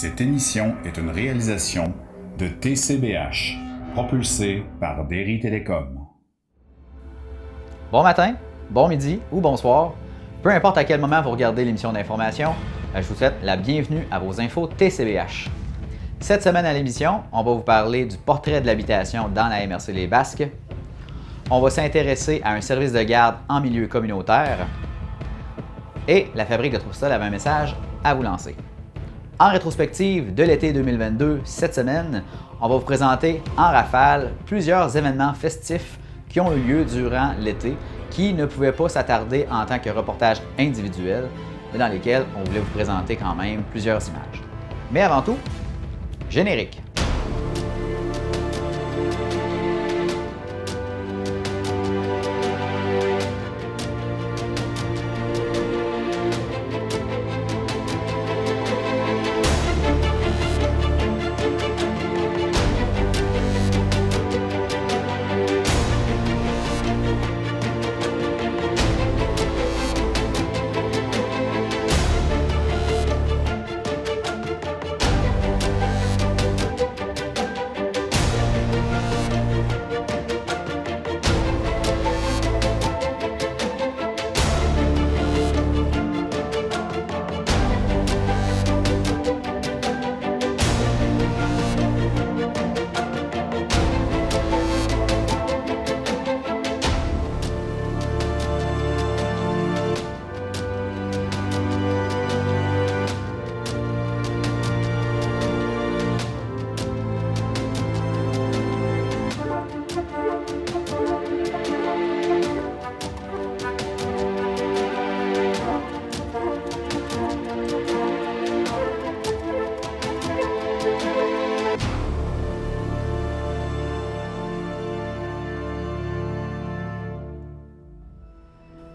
Cette émission est une réalisation de TCBH, propulsée par Derry Télécom. Bon matin, bon midi ou bonsoir, peu importe à quel moment vous regardez l'émission d'information, je vous souhaite la bienvenue à vos infos TCBH. Cette semaine à l'émission, on va vous parler du portrait de l'habitation dans la MRC Les Basques. On va s'intéresser à un service de garde en milieu communautaire. Et la Fabrique de Trois-Pistoles avait un message à vous lancer. En rétrospective de l'été 2022, cette semaine, on va vous présenter en rafale plusieurs événements festifs qui ont eu lieu durant l'été, qui ne pouvaient pas s'attarder en tant que reportage individuel, mais dans lesquels on voulait vous présenter quand même plusieurs images. Mais avant tout, générique.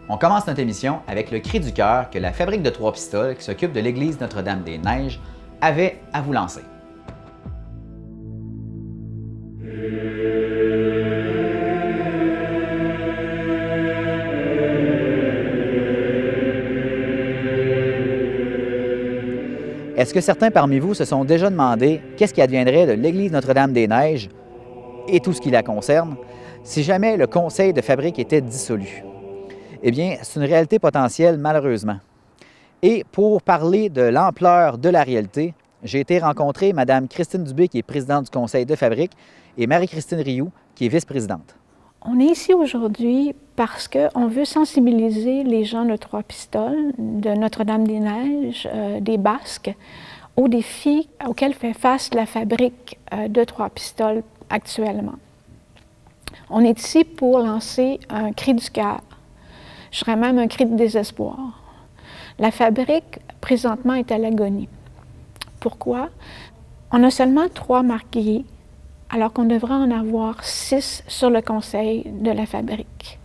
On commence notre émission avec le cri du cœur que la Fabrique de Trois-Pistoles, qui s'occupe de l'église Notre-Dame-des-Neiges, avait à vous lancer. Est-ce que certains parmi vous se sont déjà demandé qu'est-ce qui adviendrait de l'église Notre-Dame-des-Neiges et tout ce qui la concerne si jamais le conseil de fabrique était dissolu? Eh bien, c'est une réalité potentielle, malheureusement. Et pour parler de l'ampleur de la réalité, j'ai été rencontrer Mme Christine Dubé, qui est présidente du conseil de fabrique, et Marie-Christine Rioux, qui est vice-présidente. On est ici aujourd'hui parce qu'on veut sensibiliser les gens de Trois-Pistoles, de Notre-Dame-des-Neiges, des Basques, aux défis auxquels fait face la fabrique de Trois-Pistoles actuellement. On est ici pour lancer un cri du cœur. Je dirais même un cri de désespoir. La fabrique, présentement, est à l'agonie. Pourquoi? On a seulement 3 marqués, alors qu'on devrait en avoir 6 sur le conseil de la fabrique.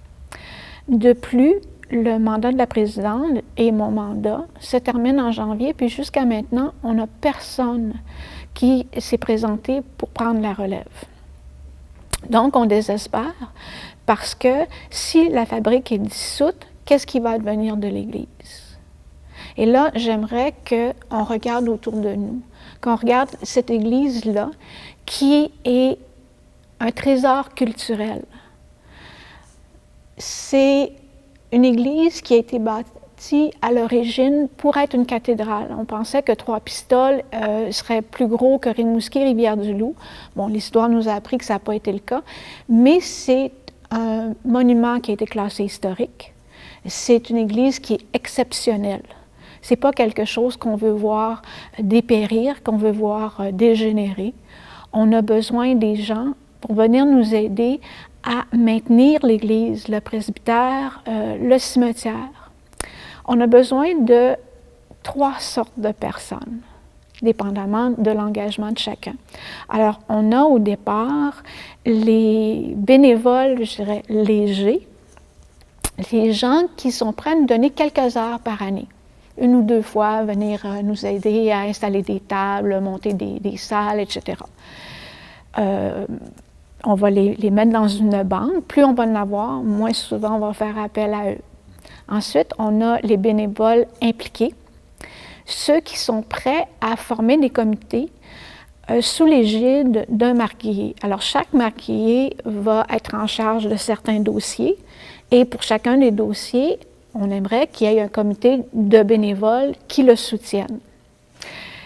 De plus, le mandat de la présidente et mon mandat se terminent en janvier, puis jusqu'à maintenant, on n'a personne qui s'est présenté pour prendre la relève. Donc, on désespère parce que si la fabrique est dissoute, qu'est-ce qui va advenir de l'Église? Et là, j'aimerais qu'on regarde autour de nous, qu'on regarde cette Église-là qui est un trésor culturel. C'est une Église qui a été bâtie à l'origine pour être une cathédrale. On pensait que Trois-Pistoles serait plus gros que Rimouski, Rivière-du-Loup. Bon, l'histoire nous a appris que ça n'a pas été le cas, mais c'est un monument qui a été classé historique. C'est une église qui est exceptionnelle. Ce n'est pas quelque chose qu'on veut voir dépérir, qu'on veut voir dégénérer. On a besoin des gens pour venir nous aider à maintenir l'église, le presbytère, le cimetière. On a besoin de 3 sortes de personnes, dépendamment de l'engagement de chacun. Alors, on a au départ les bénévoles, je dirais, légers, les gens qui sont prêts à nous donner quelques heures par année, 1 ou 2 fois, venir nous aider à installer des tables, monter des salles, etc. On va les mettre dans une banque. Plus on va en avoir, moins souvent on va faire appel à eux. Ensuite, on a les bénévoles impliqués. ceux qui sont prêts à former des comités sous l'égide d'un marguillier. Alors, chaque marguillier va être en charge de certains dossiers et pour chacun des dossiers, on aimerait qu'il y ait un comité de bénévoles qui le soutiennent.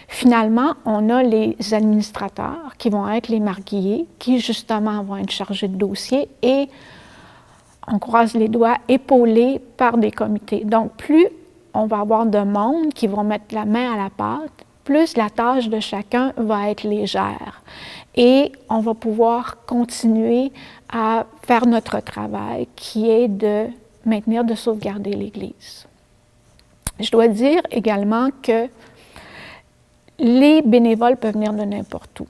Finalement, on a les administrateurs qui vont être les marguilliers, qui justement vont être chargés de dossiers et, on croise les doigts, épaulés par des comités. Donc, plus on va avoir de monde qui vont mettre la main à la pâte, plus la tâche de chacun va être légère. Et on va pouvoir continuer à faire notre travail, qui est de maintenir, de sauvegarder l'Église. Je dois dire également que les bénévoles peuvent venir de n'importe où.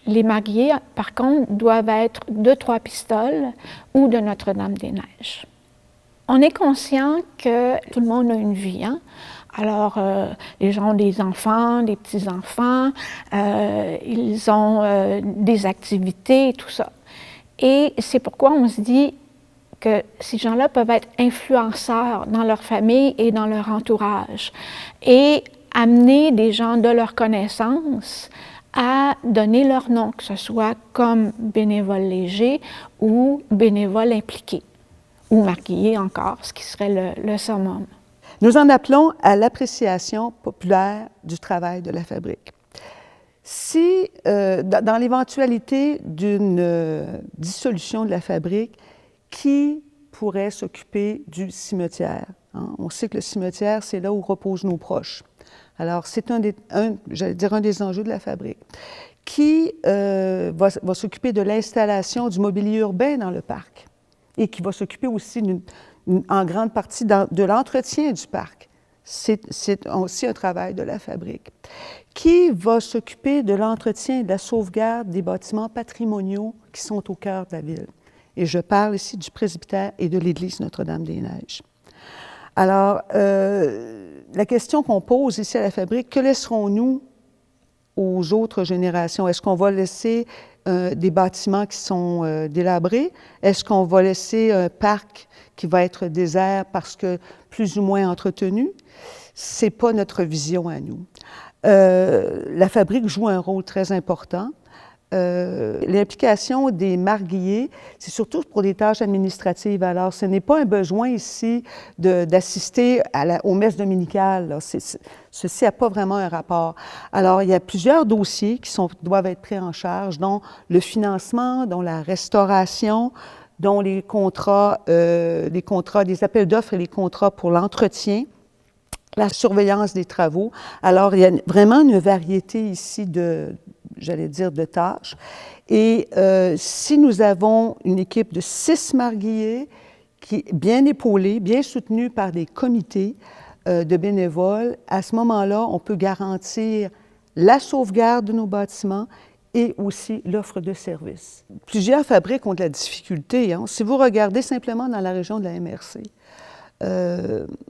Les marguilliers, par contre, doivent être de Trois-Pistoles ou de Notre-Dame-des-Neiges. On est conscient que tout le monde a une vie, hein? Alors, les gens ont des enfants, des petits-enfants, ils ont des activités, tout ça. Et c'est pourquoi on se dit que ces gens-là peuvent être influenceurs dans leur famille et dans leur entourage et amener des gens de leur connaissance à donner leur nom, que ce soit comme bénévole léger ou bénévole impliqué, ou marguillier encore, ce qui serait le summum. Nous en appelons à l'appréciation populaire du travail de la fabrique. Si, dans l'éventualité d'une dissolution de la fabrique, qui pourrait s'occuper du cimetière? Hein? On sait que le cimetière, c'est là où reposent nos proches. Alors, c'est un des enjeux de la fabrique. Qui va s'occuper de l'installation du mobilier urbain dans le parc et qui va s'occuper aussi en grande partie de l'entretien du parc. C'est aussi un travail de la fabrique. Qui va s'occuper de l'entretien et de la sauvegarde des bâtiments patrimoniaux qui sont au cœur de la ville? Et je parle ici du presbytère et de l'église Notre-Dame-des-Neiges. Alors, la question qu'on pose ici à la fabrique, que laisserons-nous aux autres générations? Est-ce qu'on va laisser des bâtiments qui sont délabrés? Est-ce qu'on va laisser un parc qui va être désert parce que plus ou moins entretenu? Ce n'est pas notre vision à nous. La fabrique joue un rôle très important. L'implication des marguilliers, c'est surtout pour des tâches administratives. Alors, ce n'est pas un besoin ici d'assister aux messes dominicales. Ceci n'a pas vraiment un rapport. Alors, il y a plusieurs dossiers qui doivent être pris en charge, dont le financement, dont la restauration, dont les contrats, des appels d'offres et les contrats pour l'entretien, la surveillance des travaux. Alors, il y a vraiment une variété ici de tâches. Et si nous avons une équipe de 6 marguilliers qui est bien épaulée, bien soutenue par des comités de bénévoles, à ce moment-là, on peut garantir la sauvegarde de nos bâtiments et aussi l'offre de services. Plusieurs fabriques ont de la difficulté. Hein. Si vous regardez simplement dans la région de la MRC,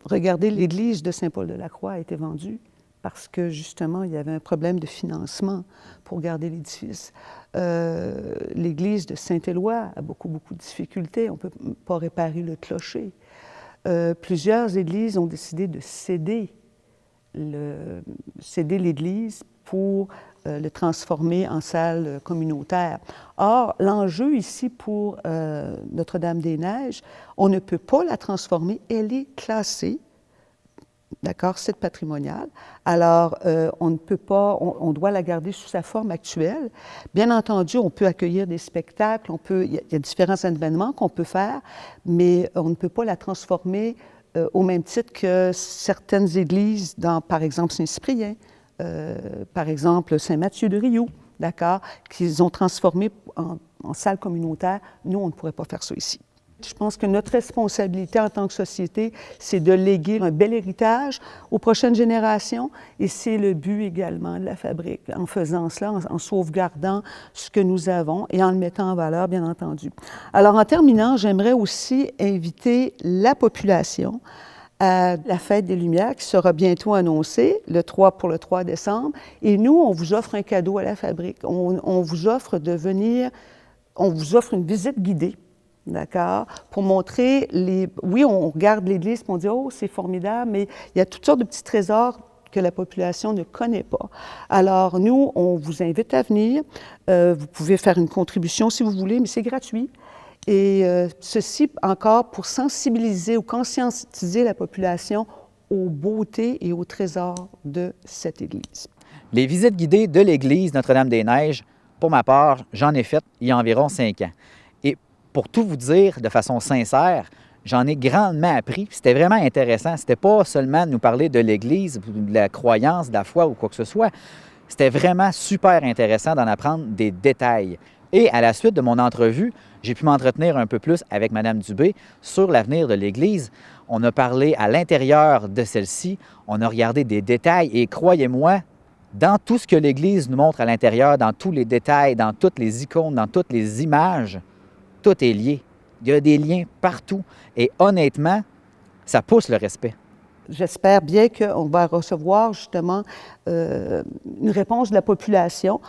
regardez, l'église de Saint-Paul-de-la-Croix a été vendue parce que, justement, il y avait un problème de financement pour garder l'édifice. L'église de Saint-Éloi a beaucoup de difficultés. On ne peut pas réparer le clocher. Plusieurs églises ont décidé de céder l'église pour le transformer en salle communautaire. Or, l'enjeu ici pour Notre-Dame-des-Neiges, on ne peut pas la transformer, elle est classée, d'accord, site patrimonial. Alors, on ne peut pas, on doit la garder sous sa forme actuelle. Bien entendu, on peut accueillir des spectacles, il y a différents événements qu'on peut faire, mais on ne peut pas la transformer au même titre que certaines églises, par exemple Saint-Cyprien, par exemple Saint-Mathieu-de-Rioux, d'accord, qu'ils ont transformé en salle communautaire. Nous, on ne pourrait pas faire ça ici. Je pense que notre responsabilité en tant que société, c'est de léguer un bel héritage aux prochaines générations et c'est le but également de la fabrique, en faisant cela, en sauvegardant ce que nous avons et en le mettant en valeur, bien entendu. Alors, en terminant, j'aimerais aussi inviter la population à la Fête des Lumières qui sera bientôt annoncée, pour le 3 décembre. Et nous, on vous offre un cadeau à la fabrique. On vous offre on vous offre une visite guidée, d'accord, pour montrer oui, on regarde l'église et on dit « Oh, c'est formidable », mais il y a toutes sortes de petits trésors que la population ne connaît pas. Alors, nous, on vous invite à venir. Vous pouvez faire une contribution si vous voulez, mais c'est gratuit. Et ceci encore pour sensibiliser ou conscientiser la population aux beautés et aux trésors de cette église. Les visites guidées de l'église Notre-Dame-des-Neiges, pour ma part, j'en ai fait il y a environ 5 ans. Et pour tout vous dire de façon sincère, j'en ai grandement appris. C'était vraiment intéressant. C'était pas seulement de nous parler de l'Église, de la croyance, de la foi ou quoi que ce soit. C'était vraiment super intéressant d'en apprendre des détails. Et à la suite de mon entrevue, j'ai pu m'entretenir un peu plus avec Mme Dubé sur l'avenir de l'Église. On a parlé à l'intérieur de celle-ci, on a regardé des détails et croyez-moi, dans tout ce que l'Église nous montre à l'intérieur, dans tous les détails, dans toutes les icônes, dans toutes les images, tout est lié. Il y a des liens partout. Et honnêtement, ça pousse le respect. J'espère bien qu'on va recevoir justement une réponse de la population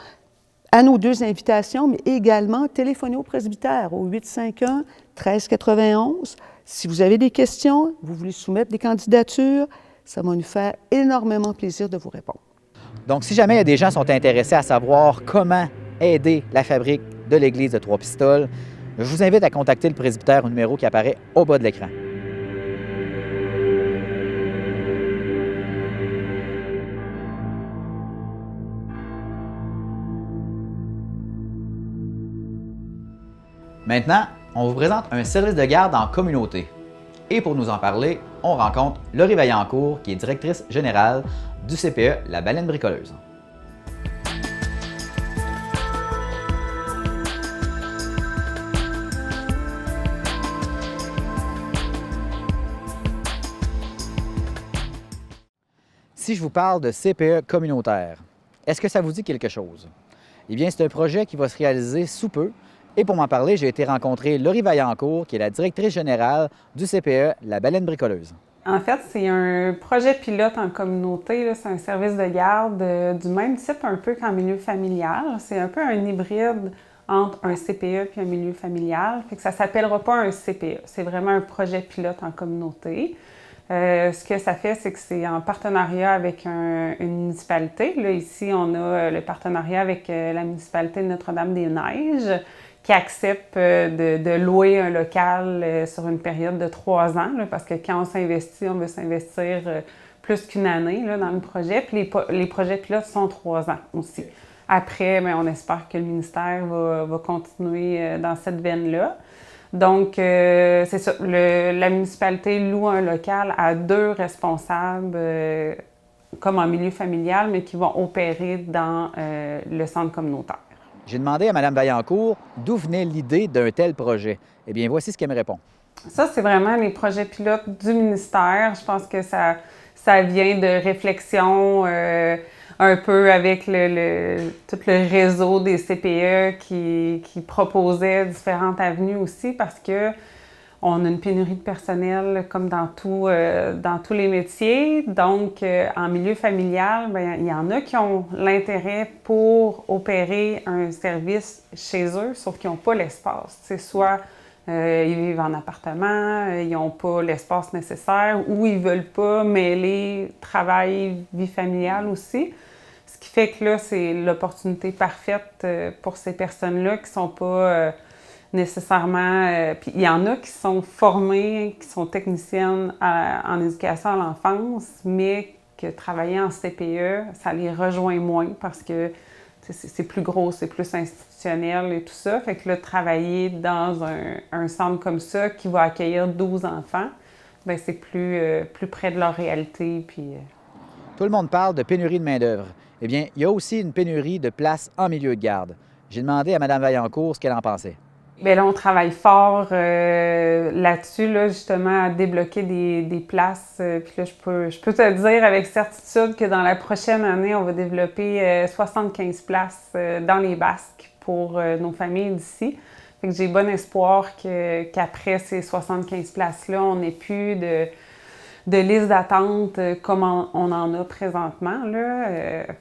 à nos 2 invitations, mais également téléphoner au presbytère au 851-1391. Si vous avez des questions, vous voulez soumettre des candidatures, ça va nous faire énormément plaisir de vous répondre. Donc, si jamais il y a des gens qui sont intéressés à savoir comment aider la fabrique de l'Église de Trois-Pistoles, je vous invite à contacter le presbytère au numéro qui apparaît au bas de l'écran. Maintenant, on vous présente un service de garde en communauté. Et pour nous en parler, on rencontre Laurie Vaillancourt, qui est directrice générale du CPE La Baleine Bricoleuse. Si je vous parle de CPE communautaire, est-ce que ça vous dit quelque chose? Eh bien, c'est un projet qui va se réaliser sous peu. Et pour m'en parler, j'ai été rencontrer Laurie Vaillancourt, qui est la directrice générale du CPE La Baleine Bricoleuse. En fait, c'est un projet pilote en communauté. C'est un service de garde du même type un peu qu'en milieu familial. C'est un peu un hybride entre un CPE et un milieu familial. Fait que ça ne s'appellera pas un CPE. C'est vraiment un projet pilote en communauté. Ce que ça fait, c'est que c'est en partenariat avec une municipalité. Là, ici, on a le partenariat avec la municipalité de Notre-Dame-des-Neiges qui accepte de louer un local sur une période de 3 ans, là, parce que quand on s'investit, on veut s'investir plus qu'une année là, dans le projet. Puis les projets pilotes sont 3 ans aussi. Après, bien, on espère que le ministère va continuer dans cette veine-là. Donc, c'est ça. La municipalité loue un local à 2 responsables, comme en milieu familial, mais qui vont opérer dans le centre communautaire. J'ai demandé à Mme Vaillancourt d'où venait l'idée d'un tel projet. Eh bien, voici ce qu'elle me répond. Ça, c'est vraiment les projets pilotes du ministère. Je pense que ça vient de réflexion un peu avec tout le réseau des CPE qui proposait différentes avenues aussi parce que on a une pénurie de personnel comme dans tous les métiers. Donc, en milieu familial, bien, il y en a qui ont l'intérêt pour opérer un service chez eux, sauf qu'ils n'ont pas l'espace. C'est soit ils vivent en appartement, ils n'ont pas l'espace nécessaire ou ils ne veulent pas mêler travail, vie familiale aussi. Ce qui fait que là, c'est l'opportunité parfaite pour ces personnes-là qui ne sont pas nécessairement... puis il y en a qui sont formées, qui sont techniciennes en éducation à l'enfance, mais que travailler en CPE, ça les rejoint moins parce que c'est plus gros, c'est plus institutionnel et tout ça. Fait que là, travailler dans un centre comme ça qui va accueillir 12 enfants, bien, c'est plus près de leur réalité. Puis, Tout le monde parle de pénurie de main-d'œuvre. Eh bien, il y a aussi une pénurie de places en milieu de garde. J'ai demandé à Mme Vaillancourt ce qu'elle en pensait. Bien là, on travaille fort là-dessus, là, justement, à débloquer des places. Puis là, je peux te dire avec certitude que dans la prochaine année, on va développer 75 places dans les Basques pour nos familles d'ici. Fait que j'ai bon espoir qu'après ces 75 places-là, on n'ait plus de liste d'attente comme on en a présentement. Là.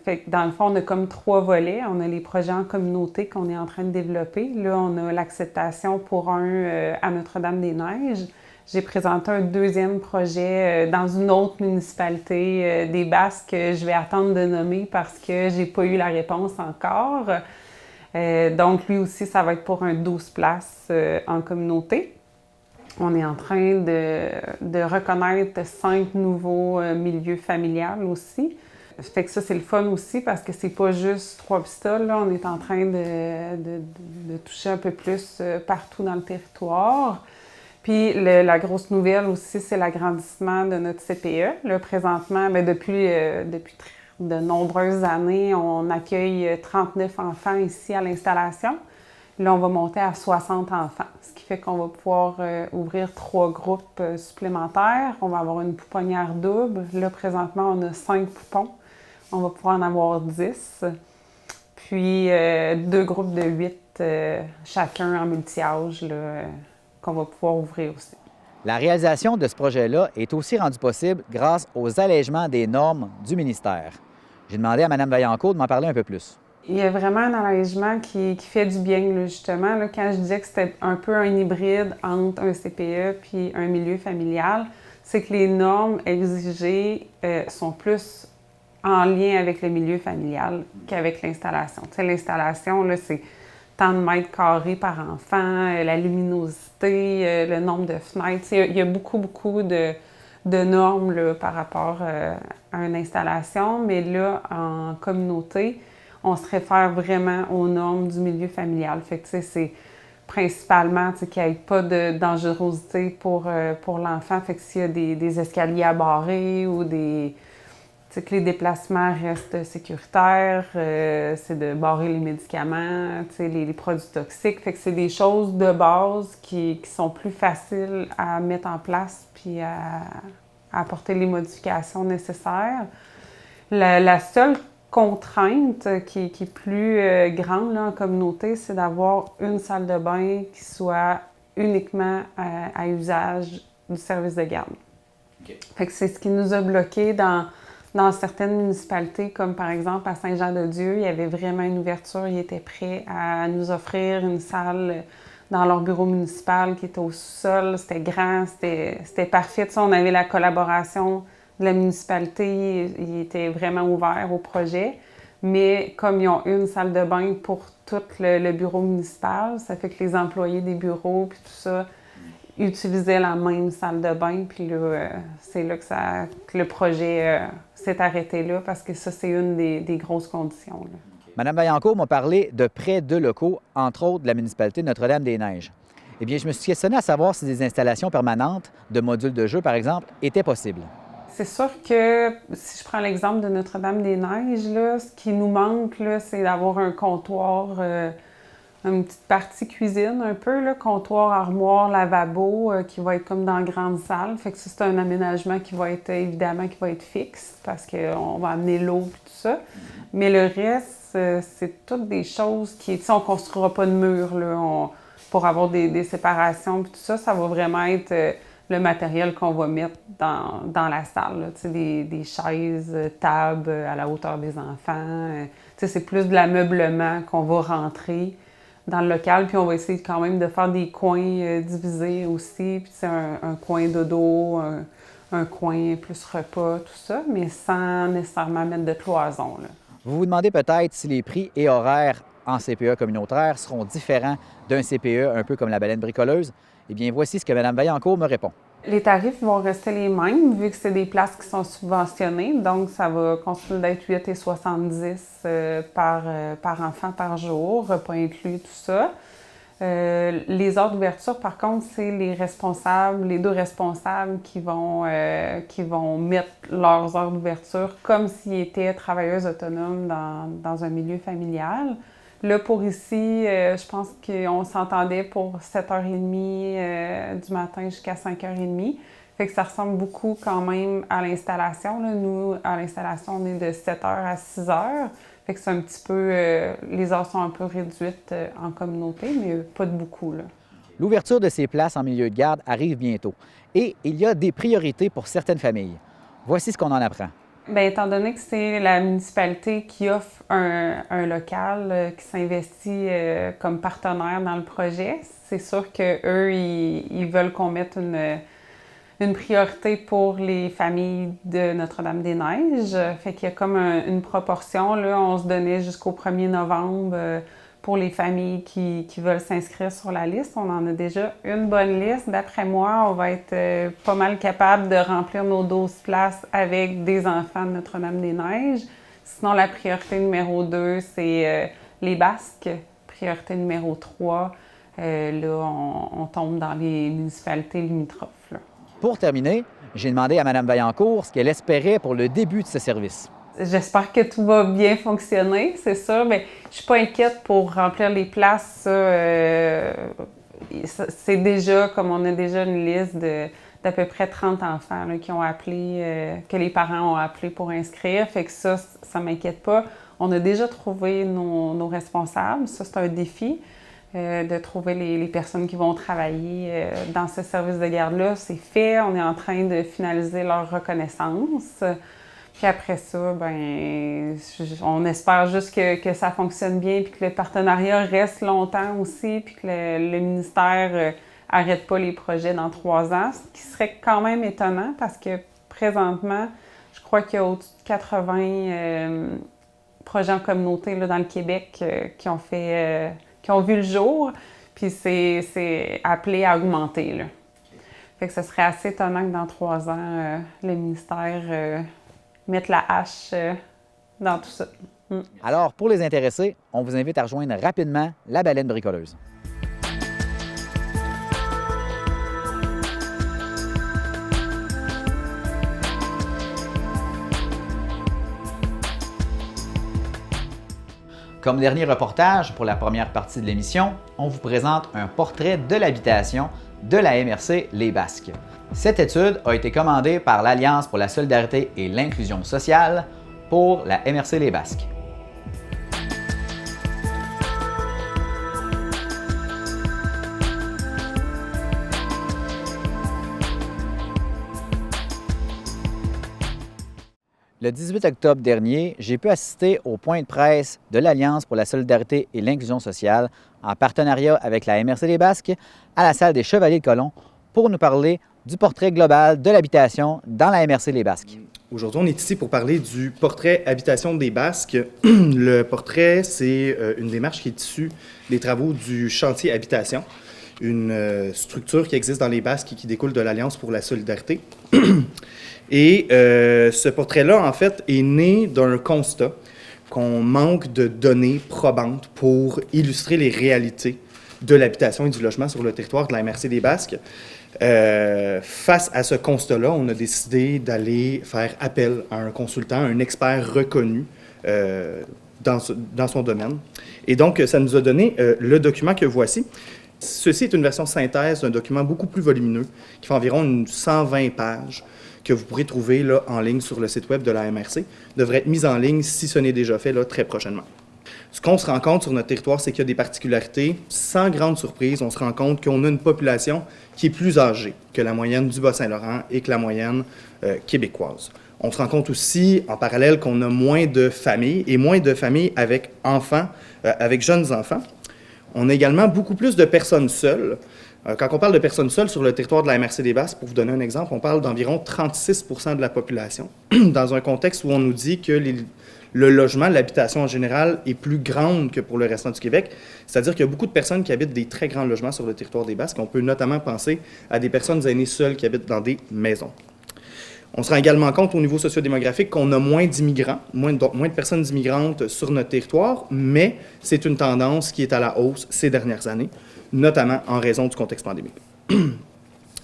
Fait que dans le fond, on a comme 3 volets. On a les projets en communauté qu'on est en train de développer. Là, on a l'acceptation pour un à Notre-Dame-des-Neiges. j'ai présenté un deuxième projet dans une autre municipalité des Basques que je vais attendre de nommer parce que j'ai pas eu la réponse encore. Donc, lui aussi, ça va être pour un 12 places en communauté. On est en train de reconnaître 5 nouveaux milieux familiales aussi. Fait que ça, c'est le fun aussi parce que c'est pas juste Trois-Pistoles. Là. On est en train de toucher un peu plus partout dans le territoire. Puis la grosse nouvelle aussi, c'est l'agrandissement de notre CPE. Là, présentement, depuis de nombreuses années, on accueille 39 enfants ici à l'installation. Là, on va monter à 60 enfants, ce qui fait qu'on va pouvoir ouvrir 3 groupes supplémentaires. On va avoir une pouponnière double. Là, présentement, on a 5 poupons. On va pouvoir en avoir 10. Puis 2 groupes de 8, chacun en multi-âge, qu'on va pouvoir ouvrir aussi. La réalisation de ce projet-là est aussi rendue possible grâce aux allègements des normes du ministère. J'ai demandé à Mme Vaillancourt de m'en parler un peu plus. Il y a vraiment un allègement qui fait du bien, là, justement. Là, quand je disais que c'était un peu un hybride entre un CPE puis un milieu familial, c'est que les normes exigées sont plus en lien avec le milieu familial qu'avec l'installation. Tu sais, l'installation, là, c'est tant de mètres carrés par enfant, la luminosité, le nombre de fenêtres. Tu sais, il y a beaucoup de normes là, par rapport à une installation, mais là, en communauté, on se réfère vraiment aux normes du milieu familial. Fait que, tu sais, c'est principalement qu'il n'y ait pas de dangerosité pour l'enfant. Fait que s'il y a des escaliers à barrer ou que les déplacements restent sécuritaires, c'est de barrer les médicaments, les produits toxiques. Fait que c'est des choses de base qui sont plus faciles à mettre en place puis à apporter les modifications nécessaires. La seule contrainte qui est plus grande là, en communauté, c'est d'avoir une salle de bain qui soit uniquement à usage du service de garde. Okay. Fait que c'est ce qui nous a bloqués dans certaines municipalités, comme par exemple à Saint-Jean-de-Dieu, il y avait vraiment une ouverture, ils étaient prêts à nous offrir une salle dans leur bureau municipal qui était au sous-sol, c'était grand, c'était parfait. Tu sais, on avait la collaboration de la municipalité, ils étaient vraiment ouverts au projet, mais comme ils ont une salle de bain pour tout le bureau municipal, ça fait que les employés des bureaux puis tout ça utilisaient la même salle de bain, puis là, c'est là que le projet s'est arrêté là, parce que ça, c'est une des grosses conditions. Là. Mme Vaillancourt m'a parlé de près de locaux, entre autres de la municipalité de Notre-Dame-des-Neiges. Eh bien, je me suis questionné à savoir si des installations permanentes de modules de jeu, par exemple, étaient possibles. C'est sûr que, si je prends l'exemple de Notre-Dame-des-Neiges, là, ce qui nous manque, là, c'est d'avoir un comptoir, une petite partie cuisine un peu, là, comptoir, armoire, lavabo, qui va être comme dans la grande salle. Fait que ça, c'est un aménagement qui va être, évidemment, qui va être fixe, parce qu'on va amener l'eau et tout ça. Mais le reste, c'est toutes des choses qui, tu sais, on ne construira pas de mur, là, pour avoir des séparations et tout ça. Ça va vraiment être le matériel qu'on va mettre dans la salle. Là. Tu sais, des chaises, tables à la hauteur des enfants. Tu sais, c'est plus de l'ameublement qu'on va rentrer dans le local. Puis on va essayer quand même de faire des coins divisés aussi. Puis c'est un coin dodo, un coin plus repas, tout ça, mais sans nécessairement mettre de cloison. Là. Vous vous demandez peut-être si les prix et horaires en CPE communautaire seront différents d'un CPE un peu comme la baleine bricoleuse. Eh bien, voici ce que Mme Vaillancourt me répond. Les tarifs vont rester les mêmes, vu que c'est des places qui sont subventionnées. Donc, ça va continuer d'être 8,70 par enfant par jour, repas inclus, tout ça. Les heures d'ouverture, par contre, c'est les 2 responsables qui vont mettre leurs heures d'ouverture comme s'ils étaient travailleuses autonomes dans un milieu familial. Là, pour ici, je pense qu'on s'entendait pour 7h30 du matin jusqu'à 5h30. Fait que ça ressemble beaucoup quand même à l'installation. Là. Nous, à l'installation, on est de 7h à 6h. Fait que c'est un petit peu... les heures sont un peu réduites en communauté, mais pas de beaucoup. Là. L'ouverture de ces places en milieu de garde arrive bientôt. Et il y a des priorités pour certaines familles. Voici ce qu'on en apprend. Bien, étant donné que c'est la municipalité qui offre un local, qui s'investit comme partenaire dans le projet, c'est sûr qu'eux, ils veulent qu'on mette une priorité pour les familles de Notre-Dame-des-Neiges. Fait qu'il y a comme une proportion, là, on se donnait jusqu'au 1er novembre pour les familles qui veulent s'inscrire sur la liste. On en a déjà une bonne liste. D'après moi, on va être pas mal capable de remplir nos 12 places avec des enfants de Notre-Dame-des-Neiges. Sinon, la priorité numéro 2, c'est les Basques. Priorité numéro 3, là, on tombe dans les municipalités limitrophes, là. Pour terminer, j'ai demandé à Mme Vaillancourt ce qu'elle espérait pour le début de ce service. J'espère que tout va bien fonctionner, c'est sûr, mais je suis pas inquiète pour remplir les places. C'est déjà, comme on a déjà une liste d'à peu près 30 enfants là, qui ont appelé, que les parents ont appelé pour inscrire, fait que ça m'inquiète pas. On a déjà trouvé nos responsables, ça c'est un défi. De trouver les personnes qui vont travailler dans ce service de garde-là. C'est fait, on est en train de finaliser leur reconnaissance. Puis après ça, ben, on espère juste que ça fonctionne bien puis que le partenariat reste longtemps aussi puis que le ministère arrête pas les projets dans 3 ans, ce qui serait quand même étonnant parce que présentement, je crois qu'il y a au-dessus de 80 projets en communauté là, dans le Québec qui ont vu le jour, puis c'est appelé à augmenter, là. Fait que ce serait assez étonnant que dans 3 ans, le ministère mette la hache dans tout ça. Alors, pour les intéressés, on vous invite à rejoindre rapidement la baleine bricoleuse. Comme dernier reportage pour la première partie de l'émission, on vous présente un portrait de l'habitation de la MRC Les Basques. Cette étude a été commandée par l'Alliance pour la solidarité et l'inclusion sociale pour la MRC Les Basques. Le 18 octobre dernier, j'ai pu assister au point de presse de l'Alliance pour la solidarité et l'inclusion sociale en partenariat avec la MRC Les Basques à la salle des Chevaliers de Colomb pour nous parler du portrait global de l'habitation dans la MRC Les Basques. Aujourd'hui, on est ici pour parler du portrait habitation des Basques. Le portrait, c'est une démarche qui est issue des travaux du chantier habitation, une structure qui existe dans les Basques et qui découle de l'Alliance pour la solidarité. Et ce portrait-là, en fait, est né d'un constat qu'on manque de données probantes pour illustrer les réalités de l'habitation et du logement sur le territoire de la MRC des Basques. Face à ce constat-là, on a décidé d'aller faire appel à un consultant, un expert reconnu dans son domaine. Et donc, ça nous a donné le document que voici. Ceci est une version synthèse d'un document beaucoup plus volumineux, qui fait environ 120 pages, que vous pourrez trouver là, en ligne sur le site web de la MRC, devrait être mise en ligne, si ce n'est déjà fait, là, très prochainement. Ce qu'on se rend compte sur notre territoire, c'est qu'il y a des particularités. Sans grande surprise, on se rend compte qu'on a une population qui est plus âgée que la moyenne du Bas-Saint-Laurent et que la moyenne québécoise. On se rend compte aussi, en parallèle, qu'on a moins de familles, et moins de familles avec enfants, avec jeunes enfants. On a également beaucoup plus de personnes seules. Quand on parle de personnes seules sur le territoire de la MRC des Basques, pour vous donner un exemple, on parle d'environ 36 % de la population, dans un contexte où on nous dit que le logement, l'habitation en général, est plus grande que pour le restant du Québec. C'est-à-dire qu'il y a beaucoup de personnes qui habitent des très grands logements sur le territoire des Basques. On peut notamment penser à des personnes aînées seules qui habitent dans des maisons. On se rend également compte au niveau sociodémographique qu'on a moins d'immigrants, moins de personnes immigrantes sur notre territoire, mais c'est une tendance qui est à la hausse ces dernières années, notamment en raison du contexte pandémique.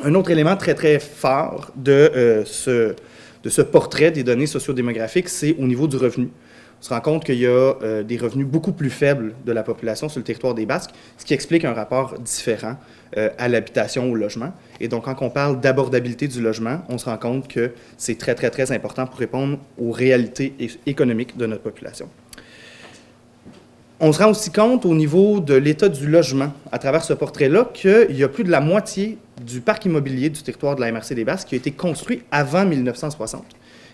Un autre élément très, très fort de ce portrait des données sociodémographiques, c'est au niveau du revenu. On se rend compte qu'il y a des revenus beaucoup plus faibles de la population sur le territoire des Basques, ce qui explique un rapport différent à l'habitation, au logement. Et donc, quand on parle d'abordabilité du logement, on se rend compte que c'est très, très, très important pour répondre aux réalités économiques de notre population. On se rend aussi compte au niveau de l'état du logement, à travers ce portrait-là, qu'il y a plus de la moitié du parc immobilier du territoire de la MRC des Basques qui a été construit avant 1960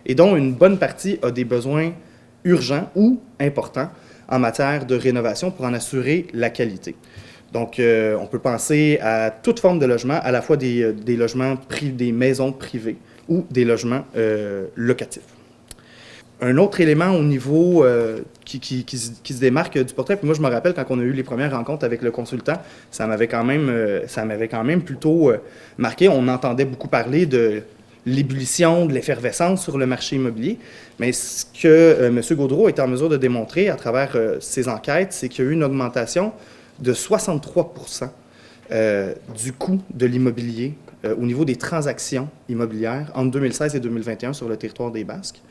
et dont une bonne partie a des besoins urgents ou importants en matière de rénovation pour en assurer la qualité. Donc, on peut penser à toute forme de logement, à la fois des logements des maisons privées ou des logements locatifs. Un autre élément au niveau qui se démarque du portrait, puis moi je me rappelle quand on a eu les premières rencontres avec le consultant, ça m'avait quand même plutôt marqué. On entendait beaucoup parler de l'ébullition, de l'effervescence sur le marché immobilier, mais ce que M. Gaudreault est en mesure de démontrer à travers ses enquêtes, c'est qu'il y a eu une augmentation de 63% du coût de l'immobilier au niveau des transactions immobilières entre 2016 et 2021 sur le territoire des Basques.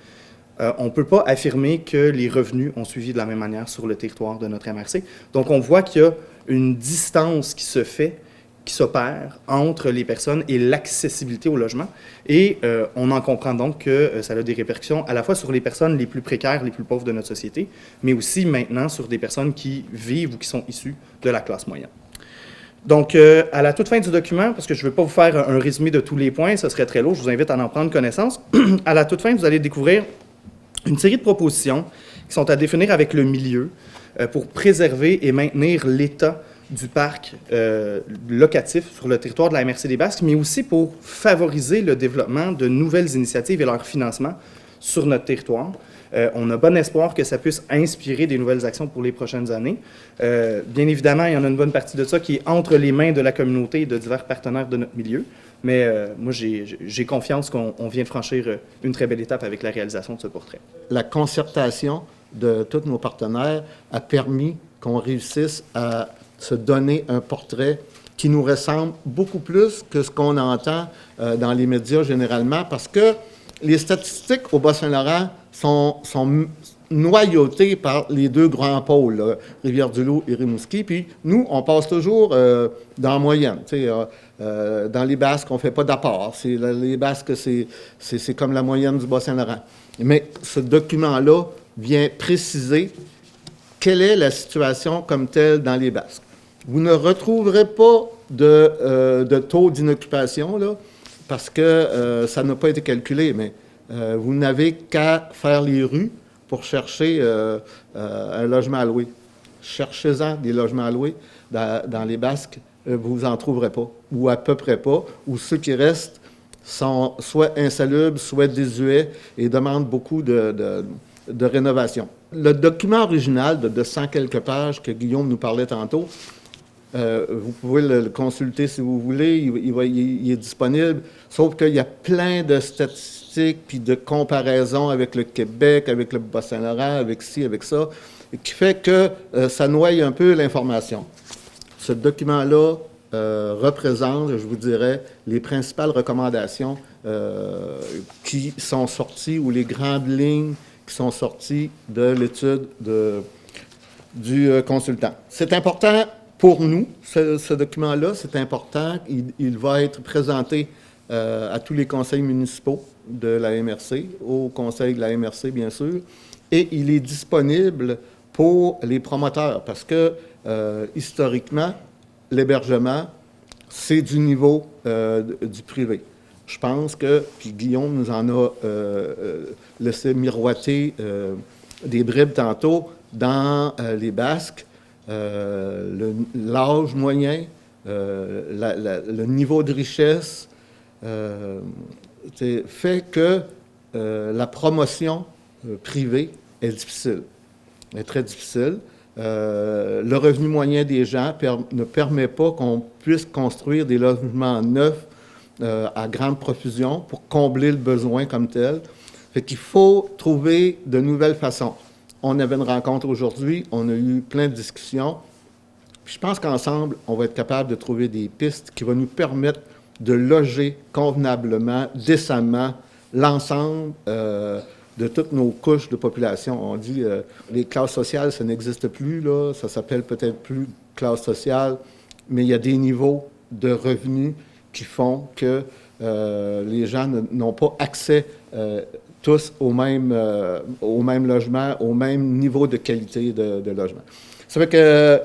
On ne peut pas affirmer que les revenus ont suivi de la même manière sur le territoire de notre MRC. Donc, on voit qu'il y a une distance qui se fait, qui s'opère entre les personnes et l'accessibilité au logement. Et on en comprend donc que ça a des répercussions à la fois sur les personnes les plus précaires, les plus pauvres de notre société, mais aussi maintenant sur des personnes qui vivent ou qui sont issues de la classe moyenne. Donc, à la toute fin du document, parce que je ne veux pas vous faire un résumé de tous les points, ce serait très lourd, je vous invite à en prendre connaissance. À la toute fin, vous allez découvrir une série de propositions qui sont à définir avec le milieu pour préserver et maintenir l'état du parc locatif sur le territoire de la MRC des Basques, mais aussi pour favoriser le développement de nouvelles initiatives et leur financement sur notre territoire. On a bon espoir que ça puisse inspirer des nouvelles actions pour les prochaines années. Bien évidemment, il y en a une bonne partie de ça qui est entre les mains de la communauté et de divers partenaires de notre milieu. Mais moi, j'ai confiance qu'on vient de franchir une très belle étape avec la réalisation de ce portrait. La concertation de tous nos partenaires a permis qu'on réussisse à se donner un portrait qui nous ressemble beaucoup plus que ce qu'on entend dans les médias généralement, parce que les statistiques au Bas-Saint-Laurent sont noyautées par les deux grands pôles, là, Rivière-du-Loup et Rimouski, puis nous, on passe toujours dans la moyenne. Dans les Basques, on ne fait pas d'apport. Les Basques, c'est comme la moyenne du Bas-Saint-Laurent. Mais ce document-là vient préciser quelle est la situation comme telle dans les Basques. Vous ne retrouverez pas de taux d'inoccupation, là, parce que ça n'a pas été calculé, mais vous n'avez qu'à faire les rues pour chercher un logement à louer. Cherchez-en des logements à louer dans les Basques, vous n'en trouverez pas, ou à peu près pas, ou ceux qui restent sont soit insalubres, soit désuets et demandent beaucoup de rénovation. Le document original de 100 quelques pages que Guillaume nous parlait tantôt, vous pouvez le consulter si vous voulez, il est disponible, sauf qu'il y a plein de statistiques puis de comparaisons avec le Québec, avec le Bas-Saint-Laurent, avec ci, avec ça, qui fait que ça noie un peu l'information. Ce document-là représente, je vous dirais, les principales recommandations qui sont sorties ou les grandes lignes qui sont sorties de l'étude du consultant. C'est important pour nous, ce document-là, c'est important. Il va être présenté à tous les conseils municipaux de la MRC, au conseil de la MRC, bien sûr, et il est disponible pour les promoteurs parce que, historiquement, l'hébergement, c'est du niveau du privé. Je pense que, puis Guillaume nous en a laissé miroiter des bribes tantôt, dans les Basques, l'âge moyen, le niveau de richesse fait que la promotion privée est difficile, est très difficile. Le revenu moyen des gens ne permet pas qu'on puisse construire des logements neufs à grande profusion pour combler le besoin comme tel. Fait qu'il faut trouver de nouvelles façons. On avait une rencontre aujourd'hui, on a eu plein de discussions. Puis je pense qu'ensemble, on va être capable de trouver des pistes qui vont nous permettre de loger convenablement, décemment, l'ensemble de toutes nos couches de population. On dit les classes sociales, ça n'existe plus, là, ça s'appelle peut-être plus classe sociale, mais il y a des niveaux de revenus qui font que les gens n'ont pas accès tous au même logement, au même niveau de qualité de logement. Ça fait que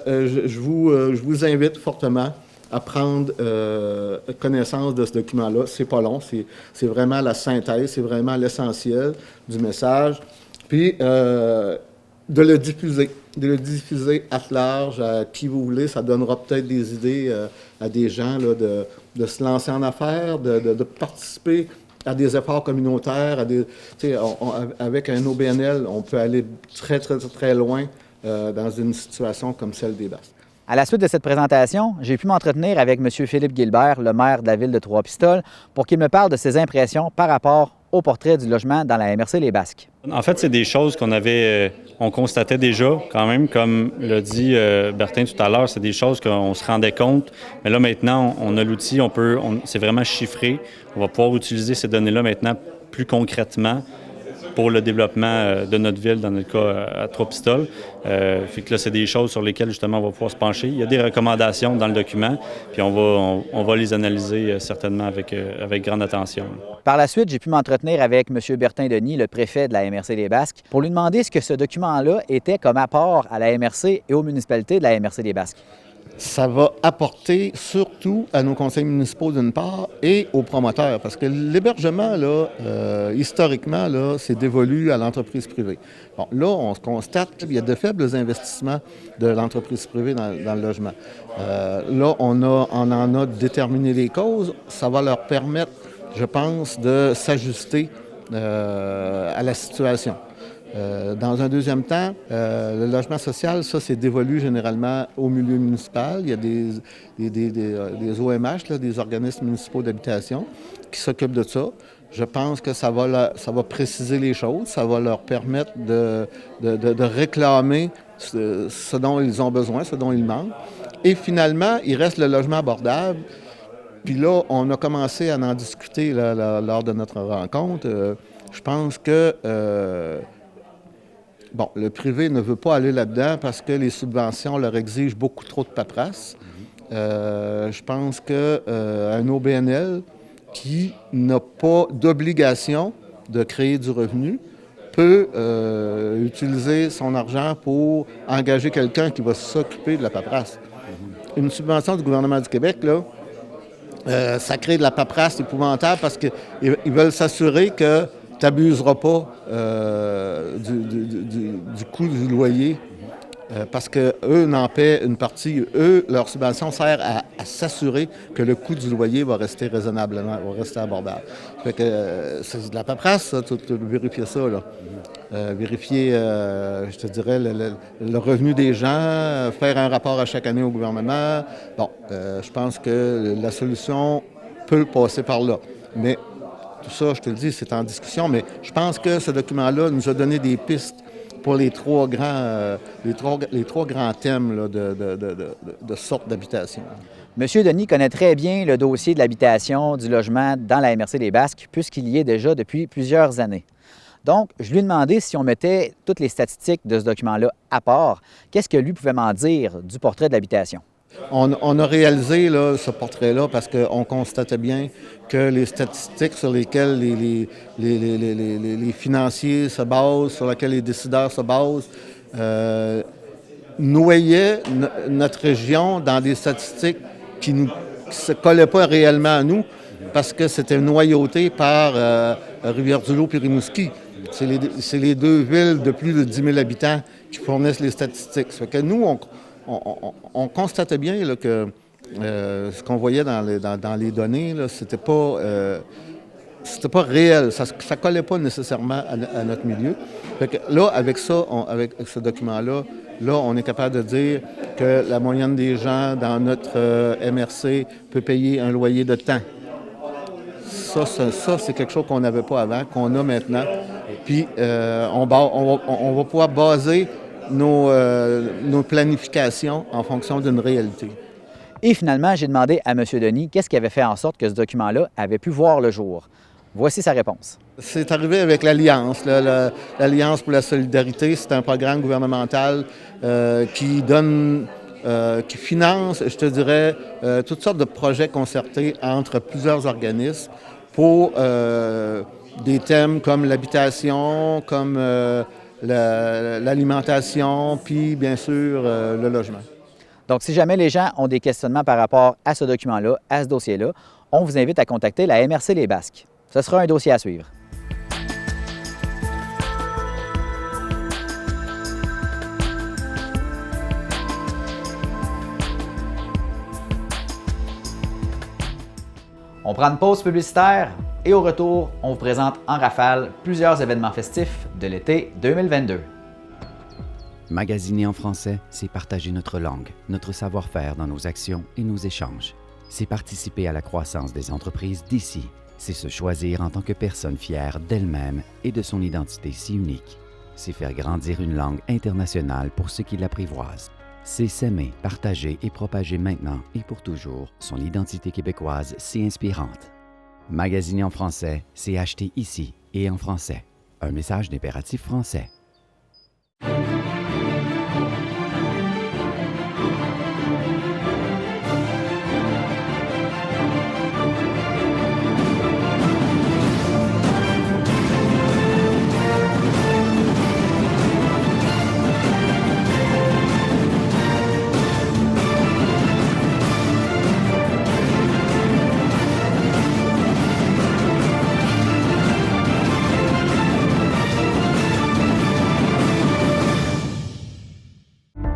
je vous invite fortement à prendre connaissance de ce document-là. C'est pas long, c'est vraiment la synthèse, c'est vraiment l'essentiel du message. Puis, de le diffuser à large, à qui vous voulez. Ça donnera peut-être des idées à des gens là, de se lancer en affaires, de participer à des efforts communautaires, avec un OBNL, on peut aller très, très, très loin dans une situation comme celle des Basques. À la suite de cette présentation, j'ai pu m'entretenir avec M. Philippe Gilbert, le maire de la ville de Trois-Pistoles, pour qu'il me parle de ses impressions par rapport au portrait du logement dans la MRC Les Basques. En fait, c'est des choses on constatait déjà quand même, comme l'a dit Bertin tout à l'heure, c'est des choses qu'on se rendait compte. Mais là, maintenant, on a l'outil, c'est vraiment chiffré. On va pouvoir utiliser ces données-là maintenant plus concrètement pour le développement de notre ville, dans notre cas à Trois-Pistoles. Fait que là, c'est des choses sur lesquelles, justement, on va pouvoir se pencher. Il y a des recommandations dans le document, puis on va les analyser certainement avec grande attention. Par la suite, j'ai pu m'entretenir avec M. Bertin Denis, le préfet de la MRC des Basques, pour lui demander ce que ce document-là était comme apport à la MRC et aux municipalités de la MRC des Basques. Ça va apporter surtout à nos conseils municipaux d'une part et aux promoteurs, parce que l'hébergement, là, historiquement, là, c'est dévolu à l'entreprise privée. Bon, là, on constate qu'il y a de faibles investissements de l'entreprise privée dans le logement. Là, on en a déterminé les causes. Ça va leur permettre, je pense, de s'ajuster à la situation. Dans un deuxième temps, le logement social, ça, c'est dévolu généralement au milieu municipal. Il y a des OMH, là, des organismes municipaux d'habitation, qui s'occupent de ça. Je pense que ça va préciser les choses, ça va leur permettre de réclamer ce dont ils ont besoin, ce dont ils manquent. Et finalement, il reste le logement abordable. Puis là, on a commencé à en discuter là, lors de notre rencontre. Je pense que le privé ne veut pas aller là-dedans parce que les subventions leur exigent beaucoup trop de paperasse. Je pense qu'un OBNL qui n'a pas d'obligation de créer du revenu peut utiliser son argent pour engager quelqu'un qui va s'occuper de la paperasse. Une subvention du gouvernement du Québec, là, ça crée de la paperasse épouvantable parce qu'ils veulent s'assurer que tu n'abuseras pas du coût du loyer parce qu'eux n'en paient une partie. Eux, leur subvention sert à s'assurer que le coût du loyer va rester raisonnablement, va rester abordable. Fait que c'est de la paperasse, ça, vérifier ça, là. Vérifier, je te dirais, le revenu des gens, faire un rapport à chaque année au gouvernement. Bon, je pense que la solution peut passer par là. Mais tout ça, je te le dis, c'est en discussion, mais je pense que ce document-là nous a donné des pistes pour les trois grands thèmes là, de sorte d'habitation. M. Denis connaît très bien le dossier de l'habitation, du logement dans la MRC des Basques, puisqu'il y est déjà depuis plusieurs années. Donc, je lui ai demandé si on mettait toutes les statistiques de ce document-là à part, qu'est-ce que lui pouvait m'en dire du portrait de l'habitation? On a réalisé là, ce portrait-là parce qu'on constatait bien que les statistiques sur lesquelles les financiers se basent, sur lesquelles les décideurs se basent, noyaient notre région dans des statistiques qui ne se collaient pas réellement à nous parce que c'était noyauté par Rivière-du-Loup et Rimouski. C'est les deux villes de plus de 10 000 habitants qui fournissent les statistiques. Ça fait que nous, on constatait bien là, que ce qu'on voyait dans les données, c'était pas réel. Ça ne collait pas nécessairement à notre milieu. Fait que là, avec ça, avec ce document-là, là, on est capable de dire que la moyenne des gens dans notre MRC peut payer un loyer de temps. Ça, c'est quelque chose qu'on n'avait pas avant, qu'on a maintenant. Puis, on va pouvoir baser nos planifications en fonction d'une réalité. Et finalement, j'ai demandé à M. Denis qu'est-ce qui avait fait en sorte que ce document-là avait pu voir le jour. Voici sa réponse. C'est arrivé avec l'Alliance. L'Alliance pour la solidarité, c'est un programme gouvernemental qui finance, je te dirais, toutes sortes de projets concertés entre plusieurs organismes pour des thèmes comme l'habitation, comme l'alimentation, puis bien sûr le logement. Donc, si jamais les gens ont des questionnements par rapport à ce document-là, à ce dossier-là, on vous invite à contacter la MRC Les Basques. Ce sera un dossier à suivre. On prend une pause publicitaire et au retour, on vous présente en rafale plusieurs événements festifs de l'été 2022. Magasiner en français, c'est partager notre langue, notre savoir-faire dans nos actions et nos échanges. C'est participer à la croissance des entreprises d'ici. C'est se choisir en tant que personne fière d'elle-même et de son identité si unique. C'est faire grandir une langue internationale pour ceux qui l'apprivoisent. C'est s'aimer, partager et propager maintenant et pour toujours son identité québécoise si inspirante. Magasiner en français, c'est acheter ici et en français. Un message d'Impératif français.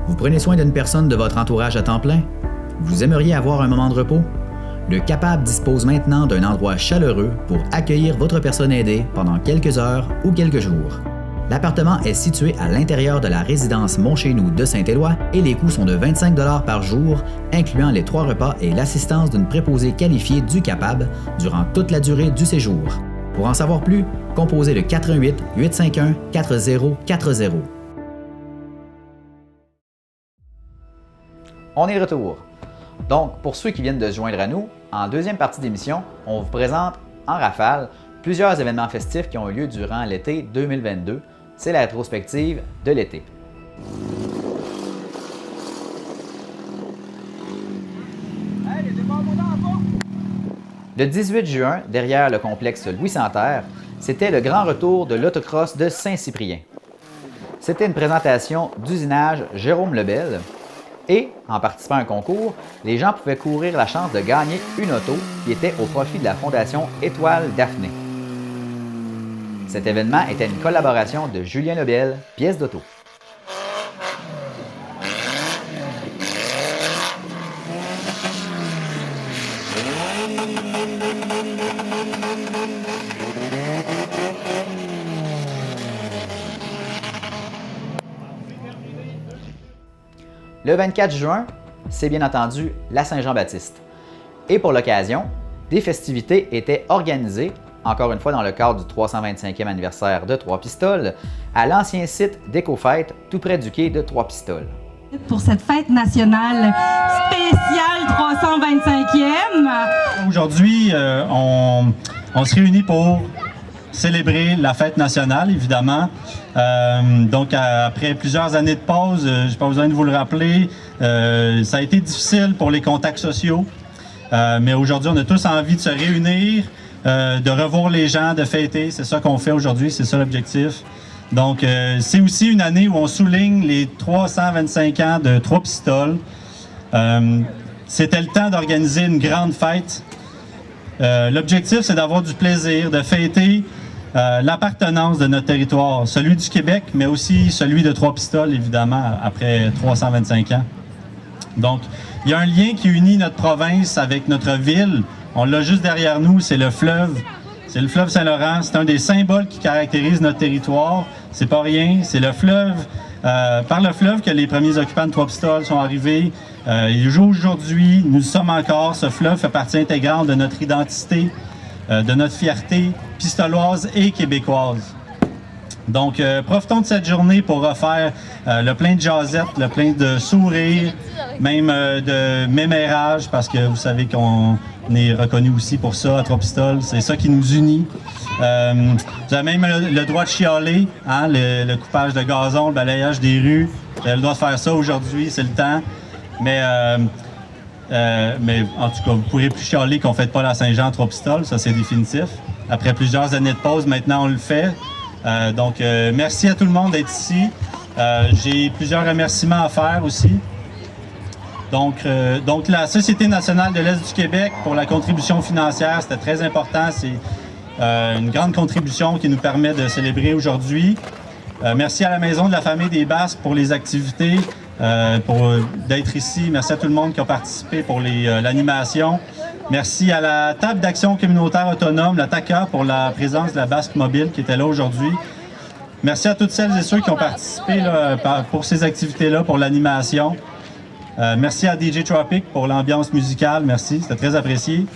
Vous prenez soin d'une personne de votre entourage à temps plein? Vous aimeriez avoir un moment de repos? Le Capab dispose maintenant d'un endroit chaleureux pour accueillir votre personne aidée pendant quelques heures ou quelques jours. L'appartement est situé à l'intérieur de la résidence Montchez-nous de Saint-Éloi et les coûts sont de 25 $ par jour, incluant les 3 repas et l'assistance d'une préposée qualifiée du Capab durant toute la durée du séjour. Pour en savoir plus, composez le 418 851 4040. On est de retour. Donc, pour ceux qui viennent de se joindre à nous, en deuxième partie d'émission, on vous présente en rafale plusieurs événements festifs qui ont eu lieu durant l'été 2022. C'est la rétrospective de l'été. Le 18 juin, derrière le complexe Louis-Santerre, c'était le grand retour de l'autocross de Saint-Cyprien. C'était une présentation d'usinage Jérôme Lebel. Et, en participant à un concours, les gens pouvaient courir la chance de gagner une auto qui était au profit de la Fondation Étoile Daphné. Cet événement était une collaboration de Julien Lebel, Pièces d'auto. Le 24 juin, c'est bien entendu la Saint-Jean-Baptiste. Et pour l'occasion, des festivités étaient organisées, encore une fois dans le cadre du 325e anniversaire de Trois-Pistoles, à l'ancien site d'Écofête, tout près du quai de Trois-Pistoles. Pour cette fête nationale spéciale 325e. Aujourd'hui, on se réunit pour célébrer la fête nationale, évidemment. Donc, après plusieurs années de pause, je n'ai pas besoin de vous le rappeler, ça a été difficile pour les contacts sociaux. Mais aujourd'hui, on a tous envie de se réunir, de revoir les gens, de fêter. C'est ça qu'on fait aujourd'hui, c'est ça l'objectif. Donc, c'est aussi une année où on souligne les 325 ans de Trois-Pistoles. C'était le temps d'organiser une grande fête. L'objectif, c'est d'avoir du plaisir, de fêter l'appartenance de notre territoire, celui du Québec, mais aussi celui de Trois-Pistoles, évidemment, après 325 ans. Donc, il y a un lien qui unit notre province avec notre ville. On l'a juste derrière nous, c'est le fleuve. C'est le fleuve Saint-Laurent. C'est un des symboles qui caractérise notre territoire. C'est pas rien. C'est le fleuve, par le fleuve que les premiers occupants de Trois-Pistoles sont arrivés. Et aujourd'hui, nous sommes encore. Ce fleuve fait partie intégrante de notre identité, de notre fierté pistoloise et québécoise. Donc, profitons de cette journée pour refaire le plein de jasettes, le plein de sourires, même de mémérage, parce que vous savez qu'on est reconnu aussi pour ça à Trois-Pistoles. C'est ça qui nous unit. Vous avez même le droit de chialer, hein, le coupage de gazon, le balayage des rues. Vous avez le droit de faire ça aujourd'hui, c'est le temps. Mais en tout cas, vous ne pourrez plus chialer qu'on ne fait pas la Saint-Jean à Trois-Pistoles, ça c'est définitif. Après plusieurs années de pause, maintenant on le fait. Donc, merci à tout le monde d'être ici. J'ai plusieurs remerciements à faire aussi. Donc, la Société nationale de l'Est du Québec, pour la contribution financière, c'était très important. C'est une grande contribution qui nous permet de célébrer aujourd'hui. Merci à la Maison de la famille des Basques pour les activités, d'être ici. Merci à tout le monde qui a participé pour l'animation. Merci à la table d'action communautaire autonome, la TACA, pour la présence de la Basque Mobile qui était là aujourd'hui. Merci à toutes celles et ceux qui ont participé là, pour ces activités-là, pour l'animation. Merci à DJ Tropic pour l'ambiance musicale. Merci, c'était très apprécié.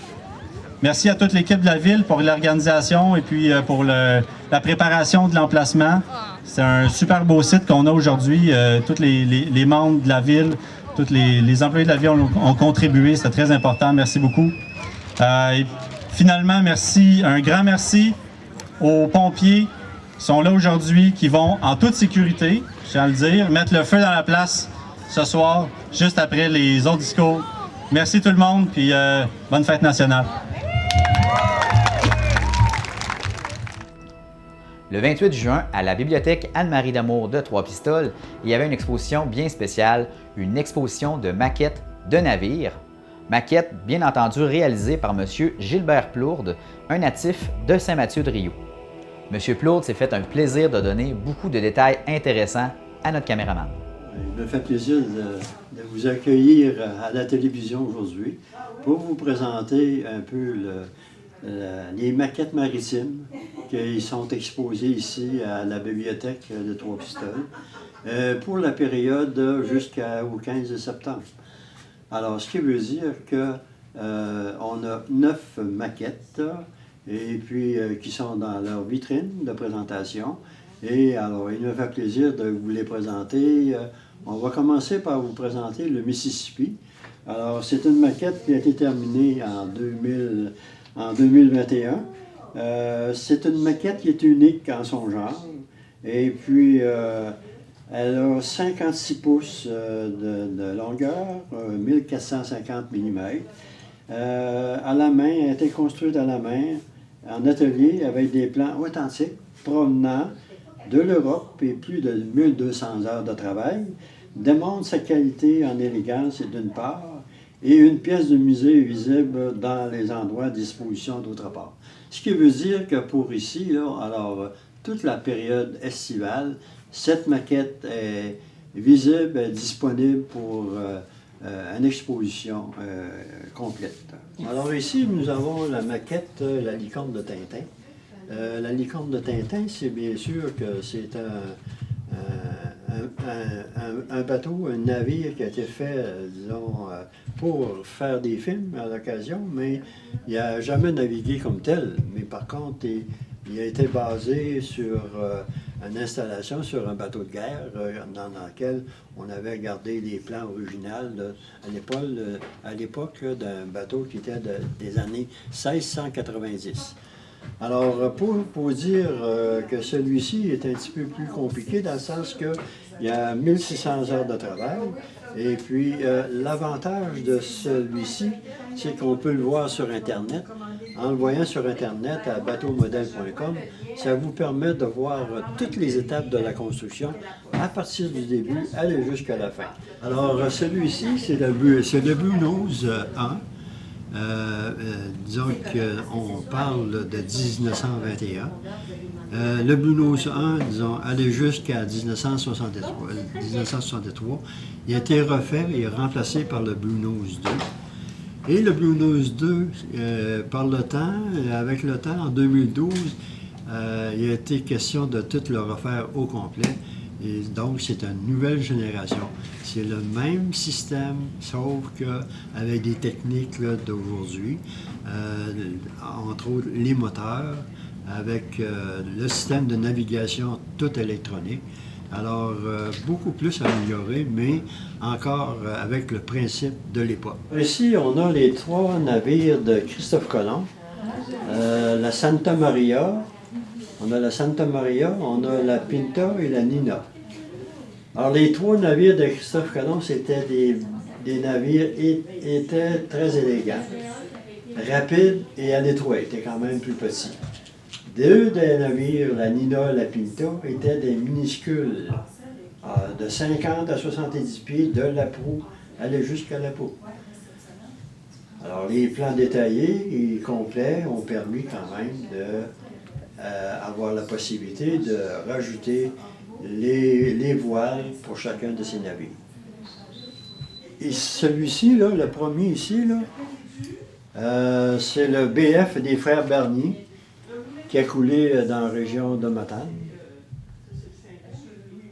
Merci à toute l'équipe de la ville pour l'organisation et puis pour la préparation de l'emplacement. C'est un super beau site qu'on a aujourd'hui. Tous les membres de la ville, tous les employés de la ville ont contribué. C'était très important. Merci beaucoup. Et finalement, un grand merci aux pompiers qui sont là aujourd'hui, qui vont en toute sécurité, je tiens à le dire, mettre le feu dans la place ce soir, juste après les autres discours. Merci tout le monde, puis bonne fête nationale. Le 28 juin, à la bibliothèque Anne-Marie d'Amour de Trois-Pistoles, il y avait une exposition bien spéciale, une exposition de maquettes de navires. Maquettes, bien entendu, réalisées par M. Gilbert Plourde, un natif de Saint-Mathieu-de-Rio. M. Plourde s'est fait un plaisir de donner beaucoup de détails intéressants à notre caméraman. Il me fait plaisir de vous accueillir à la télévision aujourd'hui pour vous présenter un peu les maquettes maritimes qui sont exposées ici à la bibliothèque de Trois-Pistoles pour la période jusqu'au 15 septembre. Alors, ce qui veut dire qu'on a 9 maquettes et puis qui sont dans leur vitrine de présentation. Et alors, il me fait plaisir de vous les présenter. On va commencer par vous présenter le Mississippi. Alors, c'est une maquette qui a été terminée en 2021. C'est une maquette qui est unique en son genre. Et puis, elle a 56 pouces de longueur, 1450 mm. À la main, elle a été construite à la main, en atelier, avec des plans authentiques, provenant de l'Europe et plus de 1200 heures de travail, démontre sa qualité en élégance d'une part, et une pièce de musée visible dans les endroits à disposition d'autre part. Ce qui veut dire que pour ici, là, alors, toute la période estivale, cette maquette est visible, est disponible pour une exposition complète. Alors ici, nous avons la maquette La licorne de Tintin. La licorne de Tintin, c'est bien sûr que c'est un bateau, un navire qui a été fait, disons, pour faire des films à l'occasion, mais il n'a jamais navigué comme tel. Mais par contre, il a été basé sur une installation sur un bateau de guerre dans lequel on avait gardé les plans originaux à l'époque d'un bateau qui était des années 1690. Alors, pour dire que celui-ci est un petit peu plus compliqué dans le sens qu'il y a 1600 heures de travail. Et puis, l'avantage de celui-ci, c'est qu'on peut le voir sur Internet. En le voyant sur Internet à bateaumodèle.com, ça vous permet de voir toutes les étapes de la construction à partir du début, aller jusqu'à la fin. Alors, celui-ci, c'est le Blue Nose 1. Disons qu'on parle de 1921. Le Blue Nose 1, disons, allait jusqu'à 1963. Il a été refait et remplacé par le Blue Nose 2. Et le Blue Nose 2, avec le temps, en 2012, il a été question de tout le refaire au complet. Et donc, c'est une nouvelle génération. C'est le même système, sauf qu'avec des techniques d'aujourd'hui, entre autres les moteurs, avec le système de navigation tout électronique. Alors, beaucoup plus amélioré, mais encore avec le principe de l'époque. Ici, on a les 3 navires de Christophe Colomb. La Santa Maria, on a la la Pinta et la Nina. Alors, les 3 navires de Christophe Colomb, c'était des navires étaient très élégants, rapides et à l'étroit, étaient quand même plus petits. 2 des navires, la Nina et la Pinta, étaient des minuscules, de 50 à 70 pieds, de la proue, aller jusqu'à la proue. Alors, les plans détaillés et complets ont permis quand même d'avoir la possibilité de rajouter les voiles pour chacun de ces navires. Et celui-ci, là, le premier ici, là, C'est le BF des frères Bernier qui a coulé dans la région de Matane.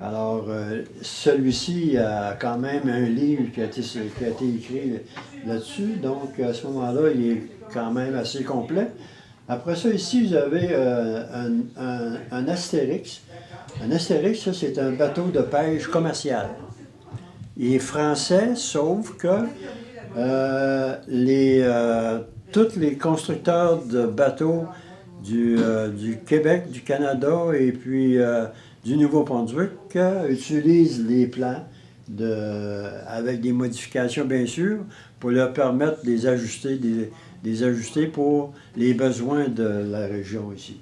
Alors, celui-ci a quand même un livre qui a été écrit là-dessus, donc à ce moment-là, il est quand même assez complet. Après ça, ici, vous avez un Astérix. Un Astérix, ça, c'est un bateau de pêche commercial. Il est français, sauf que tous les constructeurs de bateaux du Québec, du Canada et puis du Nouveau-Brunswick utilisent les plans avec des modifications, bien sûr, pour leur permettre de les ajuster pour les besoins de la région ici.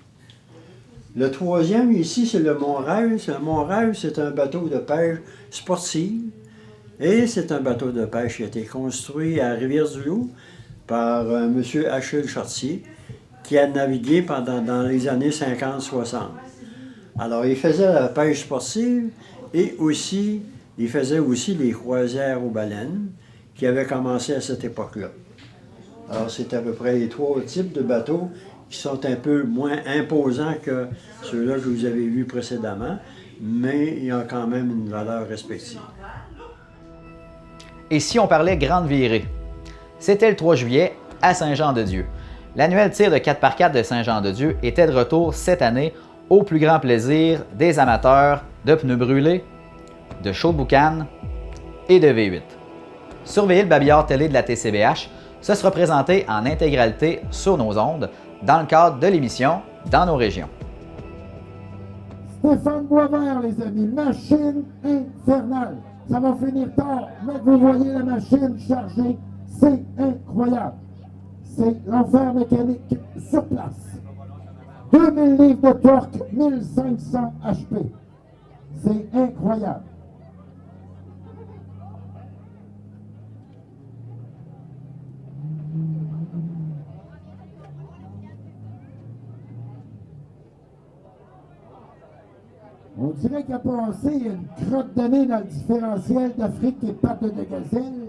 Le troisième ici, c'est le Mont-Rêve. Le Mont-Rêve, c'est un bateau de pêche sportive et c'est un bateau de pêche qui a été construit à Rivière-du-Loup par M. Achille Chartier, qui a navigué dans les années 50-60. Alors, il faisait la pêche sportive et aussi, il faisait aussi les croisières aux baleines qui avaient commencé à cette époque-là. Alors, c'est à peu près les trois types de bateaux qui sont un peu moins imposants que ceux-là que vous avez vus précédemment, mais ils ont quand même une valeur respective. Et si on parlait Grande Virée? C'était le 3 juillet à Saint-Jean-de-Dieu. L'annuel tir de 4x4 de Saint-Jean-de-Dieu était de retour cette année au plus grand plaisir des amateurs de pneus brûlés, de chaux de boucan et de V8. Surveillez le babillard télé de la TCBH, ce sera présenté en intégralité sur nos ondes dans le cadre de l'émission Dans nos régions. Stéphane Boisvert, les amis, machine infernale. Ça va finir tard, mais vous voyez la machine chargée, c'est incroyable. C'est l'enfer mécanique sur place. 2000 livres de torque, 1500 HP. C'est incroyable. On dirait qu'il a passé une crotte de nez dans le différentiel d'Afrique et pattes de gazelle.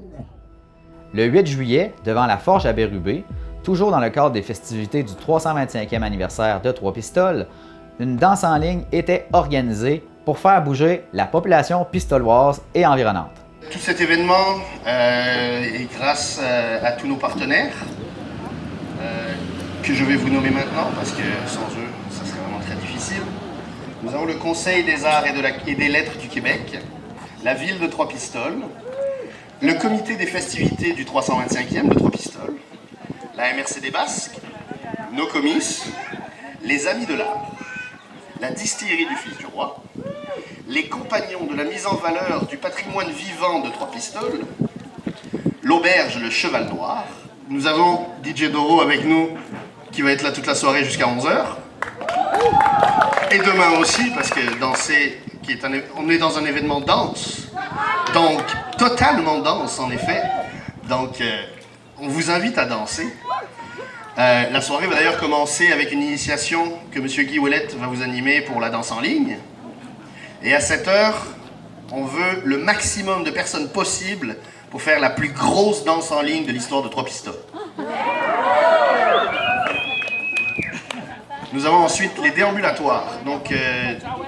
Le 8 juillet, devant la Forge à Bérubé, toujours dans le cadre des festivités du 325e anniversaire de Trois-Pistoles, une danse en ligne était organisée pour faire bouger la population pistoloise et environnante. Tout cet événement est grâce à tous nos partenaires que je vais vous nommer maintenant parce que sans eux, ça serait vraiment très difficile. Nous avons le Conseil des arts et des lettres du Québec, la ville de Trois-Pistoles, le comité des festivités du 325e de Trois-Pistoles, la MRC des Basques, nos comices, les Amis de l'Art, la distillerie du Fils du Roi, les compagnons de la mise en valeur du patrimoine vivant de Trois-Pistoles, l'auberge Le Cheval Noir. Nous avons DJ Doro avec nous qui va être là toute la soirée jusqu'à 11h. Et demain aussi, parce que danser, on est dans un événement danse, donc totalement danse en effet. Donc on vous invite à danser. La soirée va d'ailleurs commencer avec une initiation que M. Guy Ouellette va vous animer pour la danse en ligne. Et à 7h, on veut le maximum de personnes possible pour faire la plus grosse danse en ligne de l'histoire de Trois-Pistoles. Nous avons ensuite les déambulatoires, donc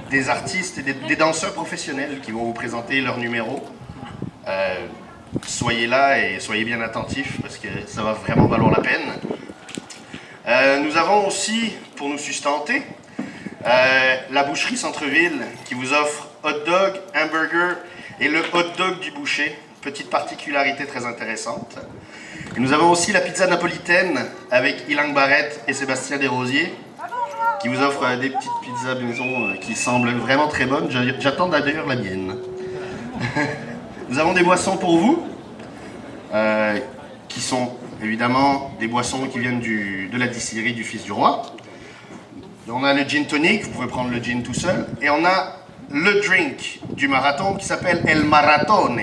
des artistes et des danseurs professionnels qui vont vous présenter leurs numéros. Soyez là et soyez bien attentifs parce que ça va vraiment valoir la peine. Nous avons aussi, pour nous sustenter, la boucherie Centre-Ville qui vous offre hot dog, hamburger et le hot dog du boucher. Petite particularité très intéressante. Et nous avons aussi la pizza napolitaine avec Ilang Barrette et Sébastien Desrosiers qui vous offrent des petites pizzas maison qui semblent vraiment très bonnes. J'attends d'ailleurs la mienne. Nous avons des boissons pour vous qui sont évidemment des boissons qui viennent de la distillerie du Fils du Roi. On a le gin tonic, vous pouvez prendre le gin tout seul. Et on a le drink du marathon qui s'appelle El Maratone.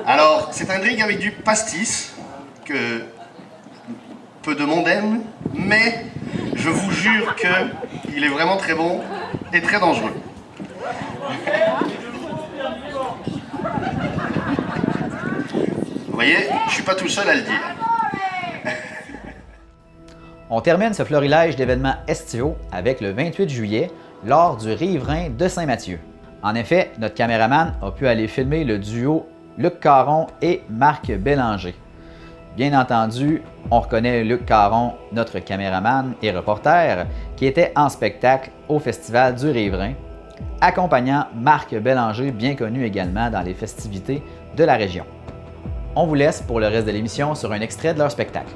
Alors, c'est un drink avec du pastis que peu de monde aime, mais je vous jure qu'il est vraiment très bon et très dangereux. Vous voyez, je ne suis pas tout seul à le dire. On termine ce florilège d'événements estivaux avec le 28 juillet lors du Riverain de Saint-Mathieu. En effet, notre caméraman a pu aller filmer le duo Luc Caron et Marc Bélanger. Bien entendu, on reconnaît Luc Caron, notre caméraman et reporter, qui était en spectacle au Festival du Riverain, accompagnant Marc Bélanger, bien connu également dans les festivités de la région. On vous laisse pour le reste de l'émission sur un extrait de leur spectacle.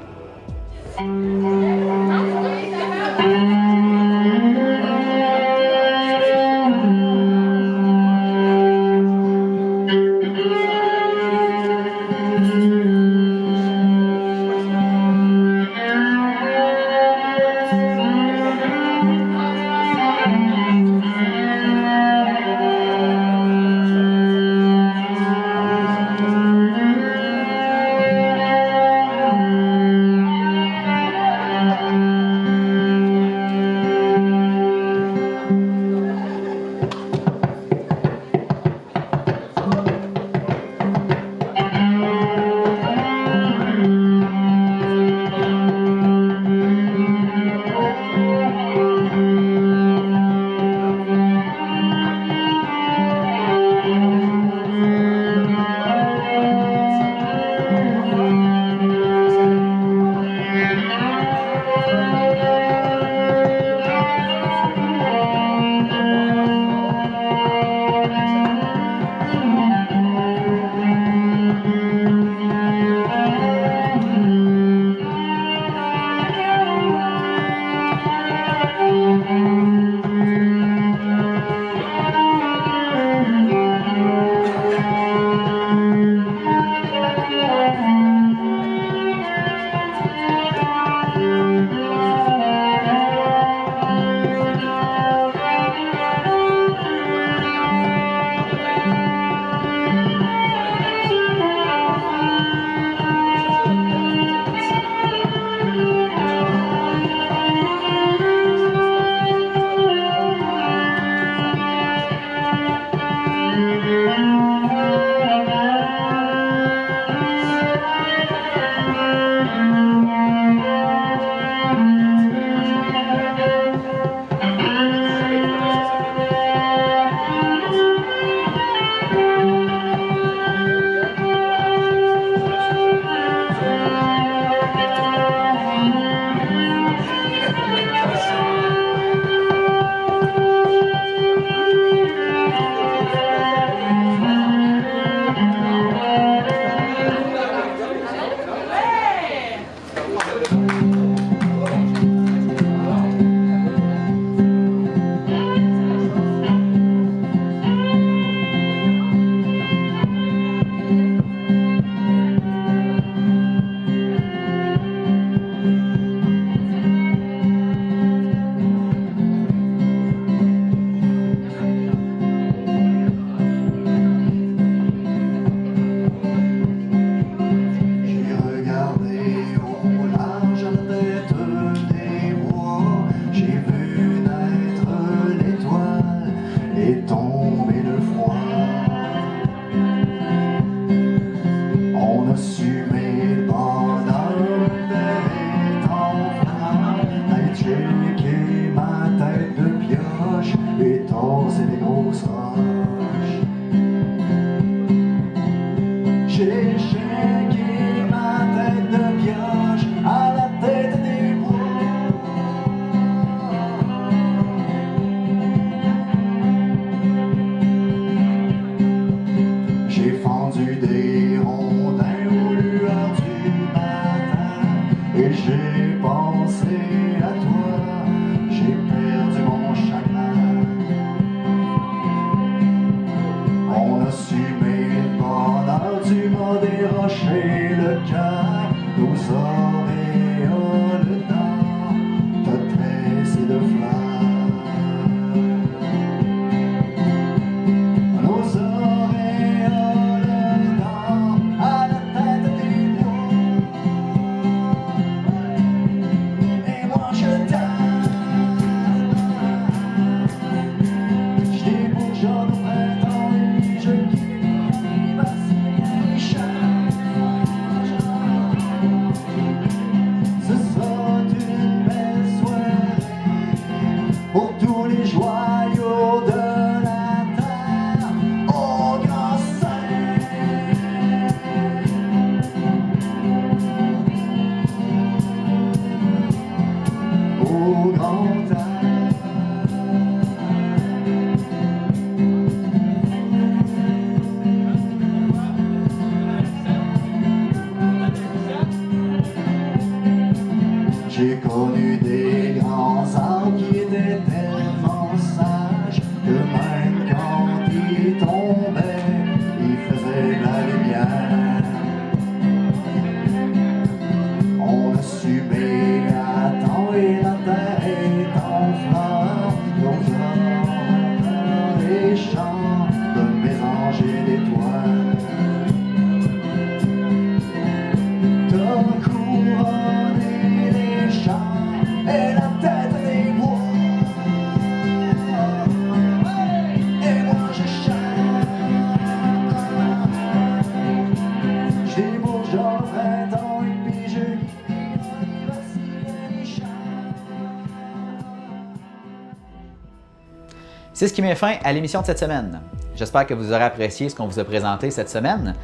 C'est ce qui met fin à l'émission de cette semaine. J'espère que vous aurez apprécié ce qu'on vous a présenté cette semaine.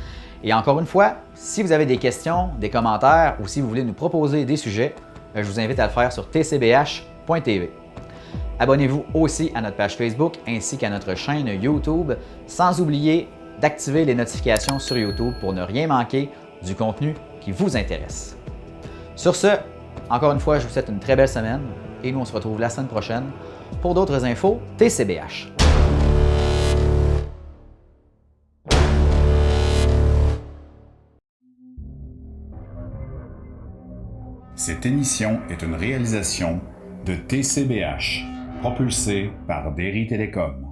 Et encore une fois, si vous avez des questions, des commentaires ou si vous voulez nous proposer des sujets, je vous invite à le faire sur tcbh.tv. Abonnez-vous aussi à notre page Facebook ainsi qu'à notre chaîne YouTube, sans oublier d'activer les notifications sur YouTube pour ne rien manquer du contenu qui vous intéresse. Sur ce, encore une fois, je vous souhaite une très belle semaine et nous on se retrouve la semaine prochaine pour d'autres infos TCBH. Cette émission est une réalisation de TCBH, propulsée par Derry Télécom.